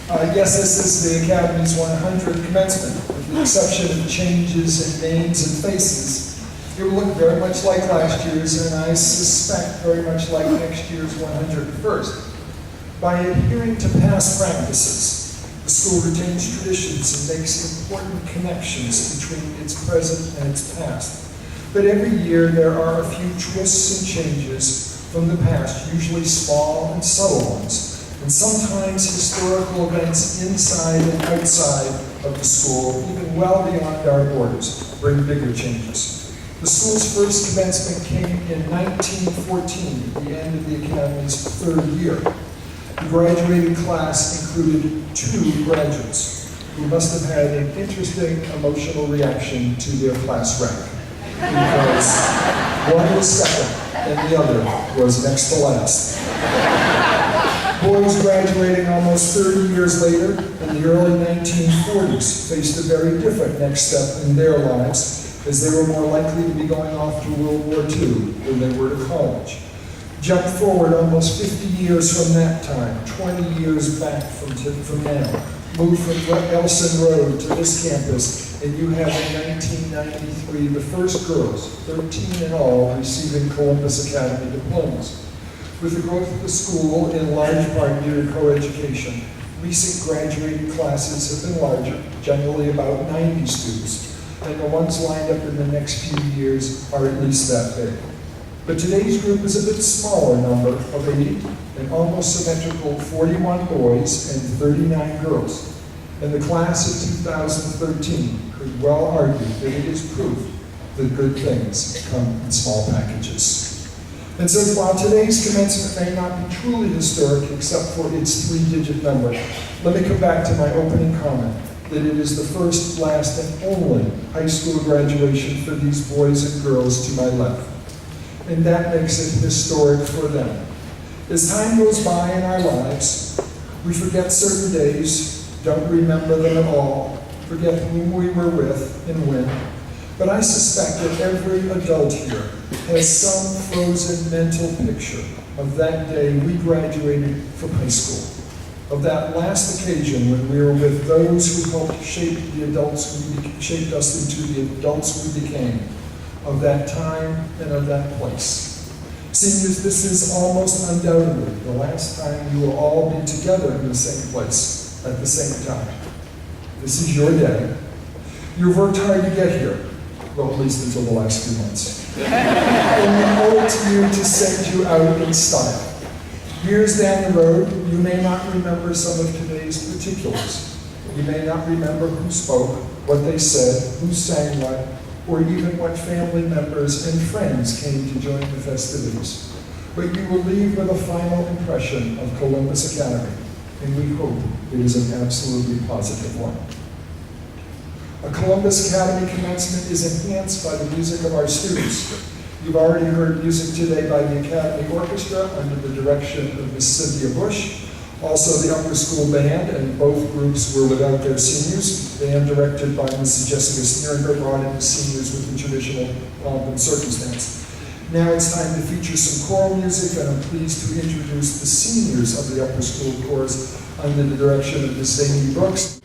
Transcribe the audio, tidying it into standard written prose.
Yes, this is the Academy's 100th commencement. With the exception of changes in names and faces, it will look very much like last year's, and I suspect very much like next year's 101st. By adhering to past practices, the school retains traditions and makes important connections between its present and its past. But every year there are a few twists and changes from the past, usually small and subtle ones, and sometimes historical events inside and outside of the school, even well beyond our borders, bring bigger changes. The school's first commencement came in 1914, at the end of the Academy's third year. The graduating class included 2 graduates who must have had an interesting emotional reaction to their class rank, because one was second and the other was next to last. Boys graduating almost 30 years later, in the early 1940s, faced a very different next step in their lives, as they were more likely to be going off to World War II than they were to college. Jump forward almost 50 years from that time, 20 years back from now. Move from Elson Road to this campus, and you have in 1993 the first girls, 13 in all, receiving Columbus Academy diplomas. With the growth of the school, in large part due to coeducation, recent graduating classes have been larger, generally about 90 students, and the ones lined up in the next few years are at least that big. But today's group is a bit smaller number of 80, an almost symmetrical 41 boys and 39 girls. And the class of 2013 could well argue that it is proof that good things come in small packages. And so while today's commencement may not be truly historic except for its 3-digit number, let me come back to my opening comment that it is the first, last, and only high school graduation for these boys and girls to my left. And that makes it historic for them. As time goes by in our lives, we forget certain days, don't remember them at all, forget whom we were with and when. But I suspect that every adult here has some frozen mental picture of that day we graduated from high school, of that last occasion when we were with those who helped shape shaped us into the adults we became, of that time and of that place. Seniors, this is almost undoubtedly the last time you will all be together in the same place at the same time. This is your day. You've worked hard to get here, well, at least until the last few months. And we owe it to you to send you out in style. Years down the road, you may not remember some of today's particulars. You may not remember who spoke, what they said, who sang what, or even what family members and friends came to join the festivities. But you will leave with a final impression of Columbus Academy, and we hope it is an absolutely positive one. A Columbus Academy commencement is enhanced by the music of our students. You've already heard music today by the Academy Orchestra under the direction of Miss Cynthia Bush, also the upper school band, and both groups were without their seniors. Band directed by Mrs. Jessica Sneeringer brought in the seniors with the traditional pomp and circumstance. Now it's time to feature some choral music, and I'm pleased to introduce the seniors of the upper school chorus under the direction of Miss Amy Brooks.